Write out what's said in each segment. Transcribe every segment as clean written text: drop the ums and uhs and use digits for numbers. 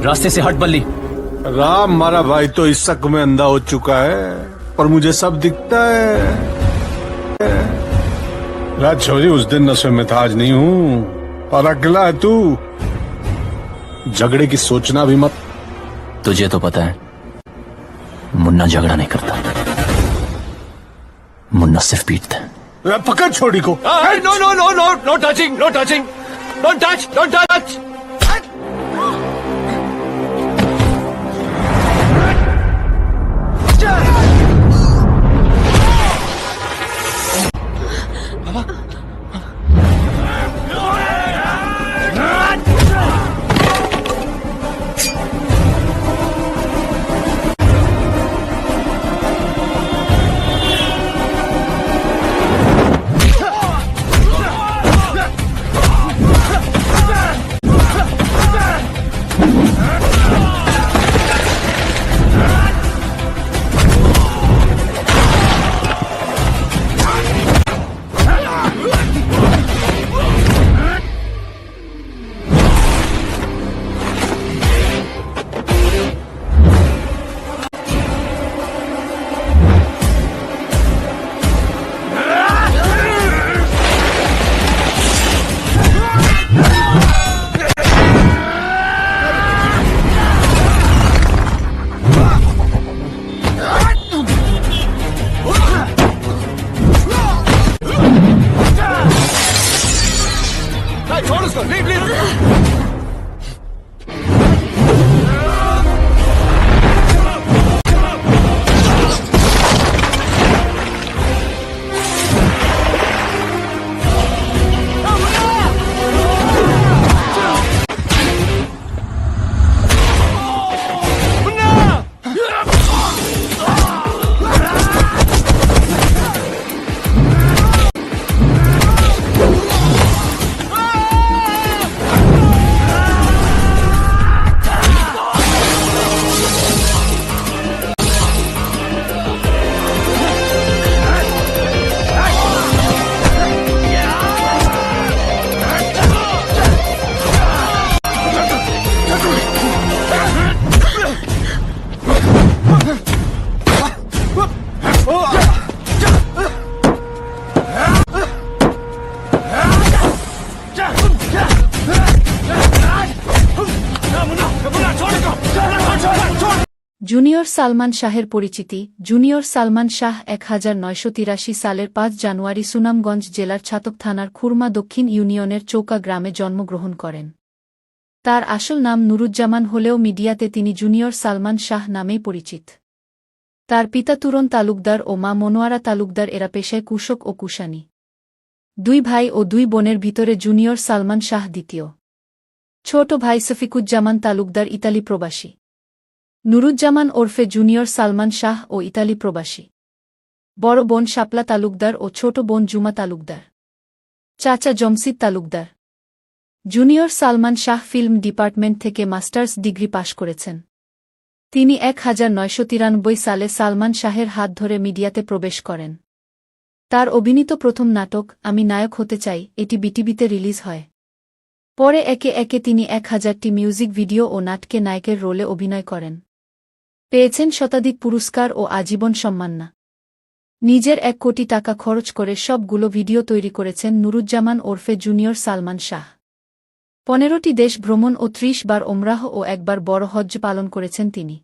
रास्ते से हट बल्ली। राम हमारा भाई तो इस शक में अंधा हो चुका है, पर मुझे सब दिखता है। राज छोरी, उस दिन नशे में था, आज नहीं हूँ। और अकेला है तू, झगड़े की सोचना भी मत। तुझे तो पता है मुन्ना झगड़ा नहीं करता, मुन्ना सिर्फ पीटता है। पकड़ छोड़ी को। No no no no no touching, no touching, don't touch, don't touch. छोड़ उसको, लीव लीव। জুনিয়র সালমান শাহের পরিচিতি। জুনিয়র সালমান শাহ 1983 সালের 5 জানুয়ারি সুনামগঞ্জ জেলার ছাতক থানার খুরমা দক্ষিণ ইউনিয়নের চৌকা গ্রামে জন্মগ্রহণ করেন। তার আসল নাম নুরুজ্জামান হলেও মিডিয়াতে তিনি জুনিয়র সালমান শাহ নামেই পরিচিত। তার পিতা তুরন তালুকদার ও মা মনোয়ারা তালুকদার, এরা পেশায় কৃষক ও কুষাণী। 2 ভাই ও 2 বোনের ভিতরে জুনিয়র সালমান শাহ দ্বিতীয়। ছোট ভাই সফিকুজ্জামান তালুকদার ইতালি প্রবাসী। নুরুজ্জামান ওরফে জুনিয়র সালমান শাহ ও ইতালি প্রবাসী। বড় বোন শাপলা তালুকদার ও ছোট বোন জুমা তালুকদার। চাচা Jamshid Talukdar. Junior Salman Shah film department থেকে মাস্টার্স ডিগ্রি পাশ করেছেন। তিনি 1993 সালে সালমান শাহের হাত ধরে মিডিয়াতে প্রবেশ করেন। তার অভিনীত প্রথম নাটক আমি নায়ক হতে চাই এটি বিটিভিতে রিলিজ হয়। পরে একে একে তিনি 1000টি মিউজিক ভিডিও ও নাটকে নায়কের রোলে অভিনয় করেন। পেয়েছেন শতাধিক পুরস্কার ও আজীবন সম্মাননা। নিজের 1 কোটি টাকা খরচ করে সবগুলো ভিডিও তৈরি করেছেন নুরুজ্জামান ওরফে জুনিয়র সালমান শাহ। 15টি দেশ ভ্রমণ ও 30 বার ওমরাহ ও 1 বার বড় হজ্জ পালন করেছেন তিনি।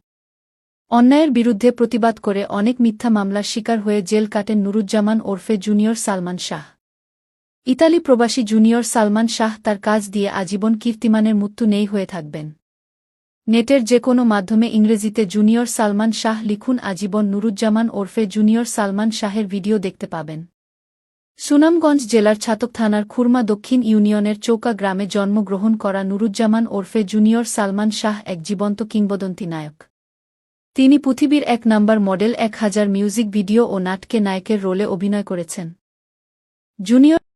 অন্যায়ের বিরুদ্ধে প্রতিবাদ করে অনেক মিথ্যা মামলার শিকার হয়ে জেল কাটেন নুরুজ্জামান ওরফে জুনিয়র সালমান শাহ। ইতালি প্রবাসী জুনিয়র সালমান শাহ তার কাজ দিয়ে আজীবন কীর্তিমানের মৃত্যু নেই হয়ে থাকবেন। নেটের যে কোনো মাধ্যমে ইংরেজিতে জুনিয়র সালমান শাহ লিখুন, আজীবন নুরুজ্জামান ওরফে জুনিয়র সালমান শাহের ভিডিও দেখতে পাবেন। সুনামগঞ্জ জেলার ছাতক থানার খুরমা দক্ষিণ ইউনিয়নের চৌকা গ্রামে জন্মগ্রহণ করা নুরুজ্জামান ওরফে জুনিয়র সালমান শাহ এক জীবন্ত কিংবদন্তি নায়ক। তিনি পৃথিবীর 1 নম্বর মডেল, 1000 মিউজিক ভিডিও ও নাটকে নায়কের রোলে অভিনয় করেছেন। জুনিয়র